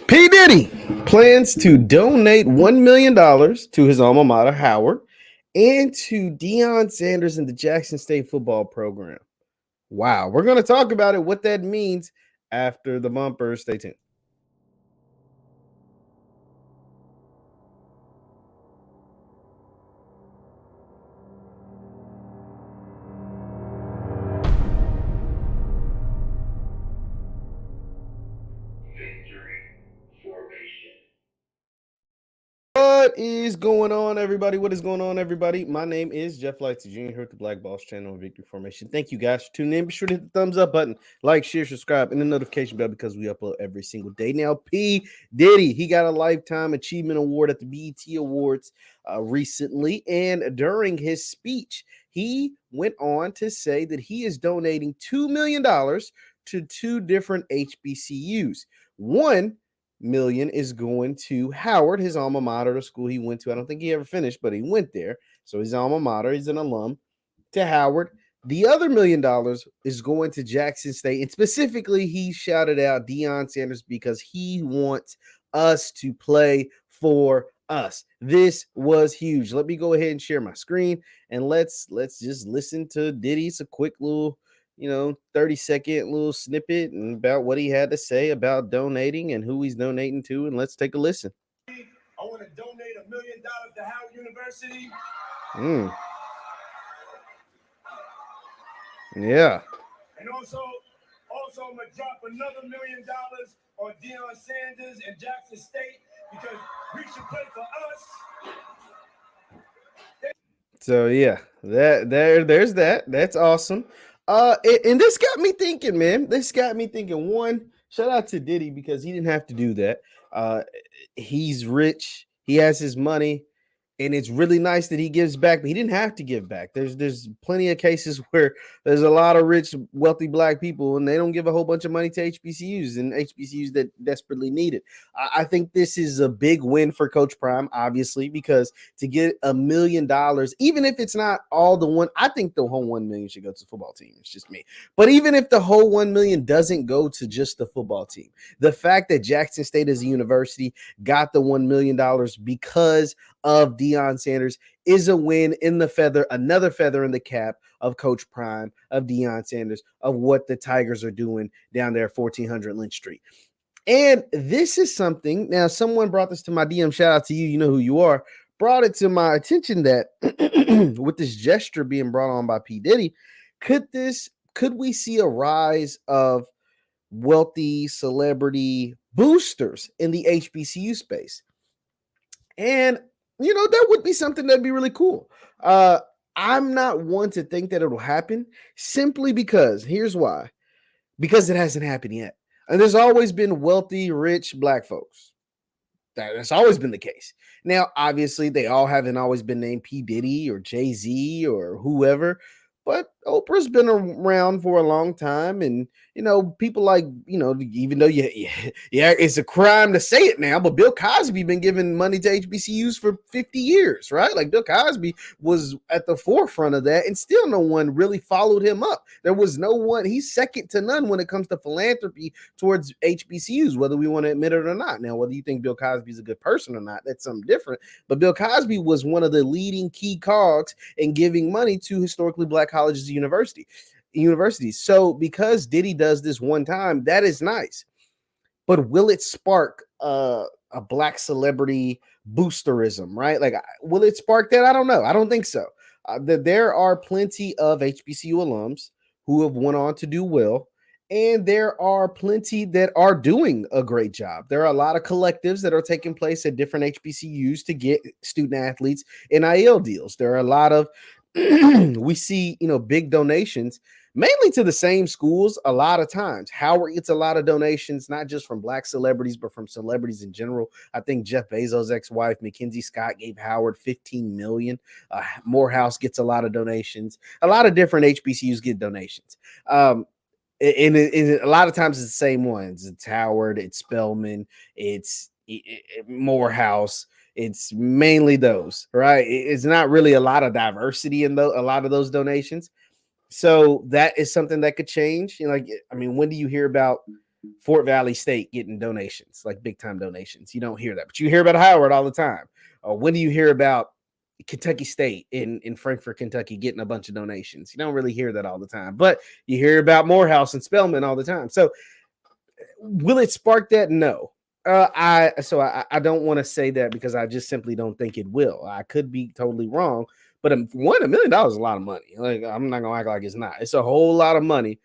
P. Diddy plans to donate $1 million to his alma mater, Howard, and to Deion Sanders and the Jackson State football program. Wow. We're going to talk about it, what that means after the bumper. Stay tuned. What is going on, everybody? What is going on, everybody? My name is JeffLightsyJr. here at the Black Boss channel on Victory Formation. Thank you guys for tuning in. Be sure to hit the thumbs up button, like, share, subscribe, and the notification bell because we upload every single day. Now, P. Diddy, he got a Lifetime Achievement Award at the BET Awards recently, and during his speech, he went on to say that he is donating $2 million to two different HBCUs. One million is going to Howard, his alma mater, the school he went to. I don't think he ever finished, but he went there. So his alma mater, he's an alum to Howard. The other $1 million is going to Jackson State. And specifically, he shouted out Deion Sanders because he wants us to play for us. This was huge. Let me go ahead and share my screen and let's just listen to Diddy. It's a quick little 30-second little snippet about what he had to say about donating and who he's donating to. And let's take a listen. I want to donate $1 million to Howard University. Yeah. And also I'm going to drop another $1 million on Deion Sanders and Jackson State because we should play for us. So yeah, there's that. That's awesome. And this got me thinking, man. This got me thinking. One, shout out to Diddy because he didn't have to do that. He's rich. He has his money. And it's really nice that he gives back, but he didn't have to give back. There's plenty of cases where there's a lot of rich, wealthy black people, and they don't give a whole bunch of money to HBCUs and HBCUs that desperately need it. I think this is a big win for Coach Prime, obviously, because to get $1 million, even if it's not all the one, I think the whole 1 million should go to the football team. It's just me. But even if the whole 1 million doesn't go to just the football team, the fact that Jackson State as a university got the $1 million because of Deion Sanders is a win in the feather, another feather in the cap of Coach Prime, of Deion Sanders, of what the Tigers are doing down there at 1400 Lynch Street. And this is something, now someone brought this to my DM, shout out to you, you know who you are, brought it to my attention that with this gesture being brought on by P. Diddy, could we see a rise of wealthy celebrity boosters in the HBCU space? And that would be something that'd be really cool. I'm not one to think that it'll happen simply because here's why. Because it hasn't happened yet. And there's always been wealthy, rich black folks. That's always been the case. Now, obviously, they all haven't always been named P. Diddy or Jay-Z or whoever, but Oprah's been around for a long time. And, people like, even though, it's a crime to say it now, but Bill Cosby been giving money to HBCUs for 50 years, right? Like Bill Cosby was at the forefront of that, and still no one really followed him up. There was no one, he's second to none when it comes to philanthropy towards HBCUs, whether we want to admit it or not. Now, whether you think Bill Cosby is a good person or not, that's something different. But Bill Cosby was one of the leading key cogs in giving money to historically black colleges and universities. So because Diddy does this one time, that is nice. But will it spark a black celebrity boosterism, right? Like, will it spark that? I don't know. I don't think so. There are plenty of HBCU alums who have went on to do well. And there are plenty that are doing a great job. There are a lot of collectives that are taking place at different HBCUs to get student athletes NIL deals. There are a lot of, we see, big donations, mainly to the same schools a lot of times. Howard gets a lot of donations, not just from black celebrities, but from celebrities in general. I think Jeff Bezos' ex-wife, Mackenzie Scott, gave Howard $15 million. Morehouse gets a lot of donations. A lot of different HBCUs get donations. And a lot of times it's the same ones. It's Howard, it's Spelman, it's Morehouse. It's mainly those, right? It's not really a lot of diversity in a lot of those donations. So that is something that could change. When do you hear about Fort Valley State getting donations, like big time donations. You don't hear that, but you hear about Howard all the time. When do you hear about Kentucky State in Frankfort, Kentucky getting a bunch of donations? You don't really hear that all the time, but you hear about Morehouse and Spelman all the time. So will it spark that? No. I don't want to say that because I just simply don't think it will. I could be totally wrong, but $1 million is a lot of money. Like, I'm not gonna act like it's not. It's a whole lot of money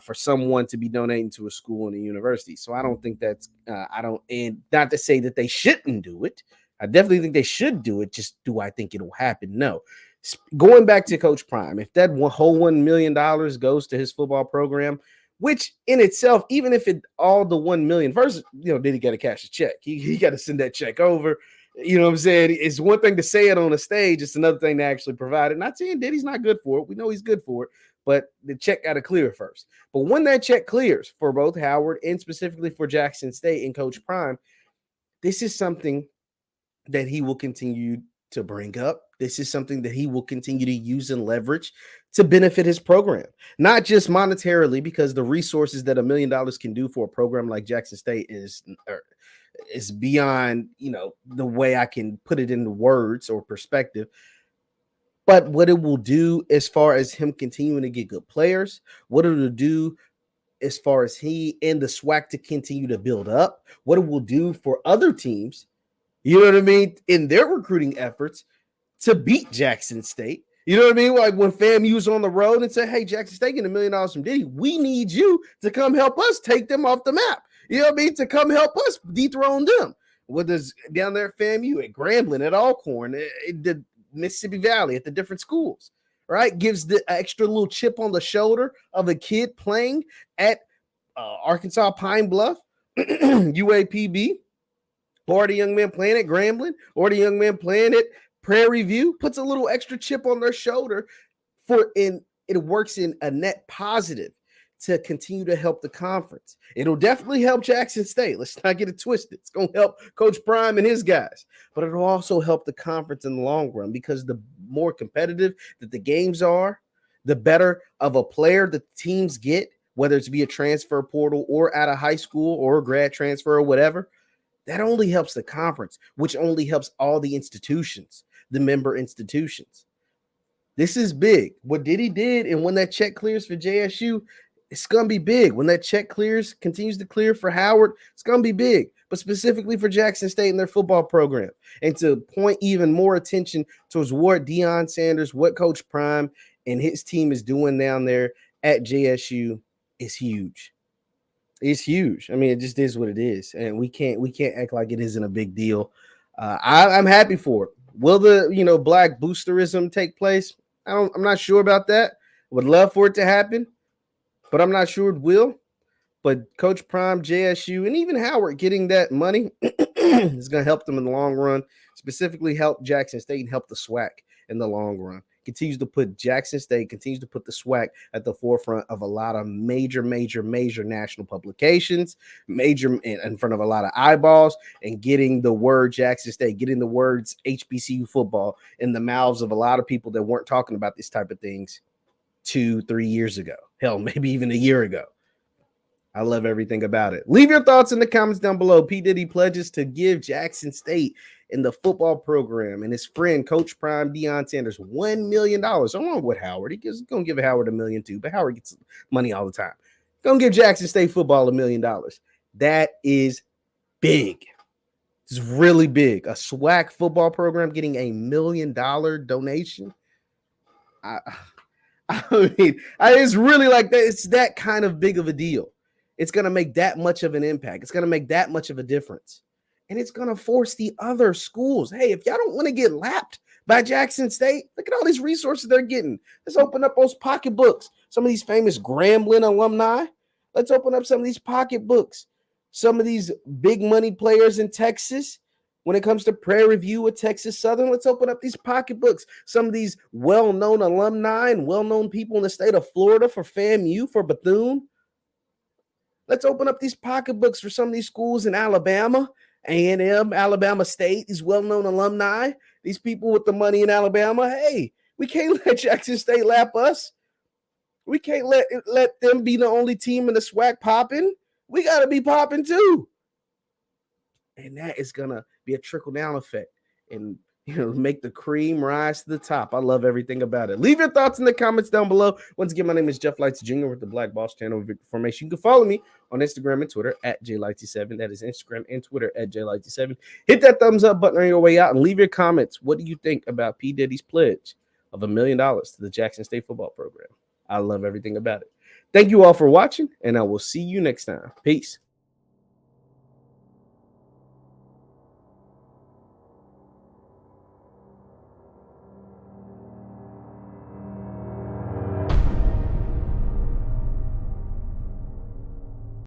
for someone to be donating to a school and a university. So I don't think that's I don't, and not to say that they shouldn't do it. I definitely think they should do it. Just do I think it'll happen? No. Going back to Coach Prime, if that whole $1 million goes to his football program, which in itself, even if it all the 1 million, first, did he got to cash a check? He got to send that check over. You know what I'm saying? It's one thing to say it on a stage. It's another thing to actually provide it. Not saying Diddy's not good for it. We know he's good for it, but the check got to clear first. But when that check clears for both Howard and specifically for Jackson State and Coach Prime, this is something that he will continue to bring up. This is something that he will continue to use and leverage to benefit his program, not just monetarily, because the resources that $1 million can do for a program like Jackson State is beyond, the way I can put it into words or perspective. But what it will do as far as him continuing to get good players, what it will do as far as he and the SWAC to continue to build up, what it will do for other teams, you know what I mean, in their recruiting efforts to beat Jackson State. You know what I mean? Like when FAMU's on the road and say, hey, Jackson State getting $1 million from Diddy, we need you to come help us take them off the map. You know what I mean? To come help us dethrone them. Whether it's down there at FAMU, at Grambling, at Alcorn, at the Mississippi Valley, at the different schools, right? Gives the extra little chip on the shoulder of a kid playing at Arkansas Pine Bluff, UAPB, or the young man playing at Grambling, or the young man playing at Prairie View, puts a little extra chip on their shoulder it works in a net positive to continue to help the conference. It'll definitely help Jackson State. Let's not get it twisted. It's going to help Coach Prime and his guys, but it'll also help the conference in the long run, because the more competitive that the games are, the better of a player the teams get, whether it's via transfer portal or out of high school or grad transfer or whatever. That only helps the conference, which only helps all the institutions, the member institutions. This is big. What Diddy did, and when that check clears for JSU, it's going to be big. When that check continues to clear for Howard, it's going to be big, but specifically for Jackson State and their football program. And to point even more attention towards what Deion Sanders, what Coach Prime and his team is doing down there at JSU is huge. It's huge. I mean, it just is what it is, and we can't act like it isn't a big deal. I'm happy for it. Will the black boosterism take place? I'm not sure about that. Would love for it to happen, but I'm not sure it will. But Coach Prime, JSU, and even Howard getting that money is going to help them in the long run. Specifically, help Jackson State and help the SWAC in the long run. Continues to put Jackson State, continues to put the SWAC at the forefront of a lot of major national publications, major in front of a lot of eyeballs, and getting the word Jackson State, getting the words HBCU football in the mouths of a lot of people that weren't talking about these type of things 2-3 years ago. Hell, maybe even a year ago. I love everything about it. Leave your thoughts in the comments down below. P. Diddy pledges to give Jackson State in the football program and his friend, Coach Prime, Deion Sanders, $1 million, along with Howard. He's going to give Howard $1 million too, but Howard gets money all the time. Going to give Jackson State football $1 million. That is big. It's really big. A SWAC football program getting $1 million donation. I mean, it's really like that. It's that kind of big of a deal. It's going to make that much of an impact. It's going to make that much of a difference. And it's going to force the other schools. Hey, if y'all don't want to get lapped by Jackson State, look at all these resources they're getting. Let's open up those pocketbooks. Some of these famous Grambling alumni. Let's open up some of these pocketbooks. Some of these big money players in Texas. When it comes to Prairie View or Texas Southern, let's open up these pocketbooks. Some of these well-known alumni and well-known people in the state of Florida for FAMU, for Bethune. Let's open up these pocketbooks for some of these schools in Alabama, A&M, Alabama State, these well-known alumni, these people with the money in Alabama. Hey, we can't let Jackson State lap us. We can't let them be the only team in the SWAC popping. we got to be popping too. And that is going to be a trickle down effect and, make the cream rise to the top. I love everything about it. Leave your thoughts in the comments down below. Once again, my name is JeffLightsYJr with the Black Boss Channel of Victor Formation. You can follow me on Instagram and Twitter at JLightsy7. That is Instagram and Twitter at JLightsy7. Hit that thumbs up button on your way out and leave your comments. What do you think about P. Diddy's pledge of $1 million to the Jackson State football program? I love everything about it. Thank you all for watching, and I will see you next time. Peace.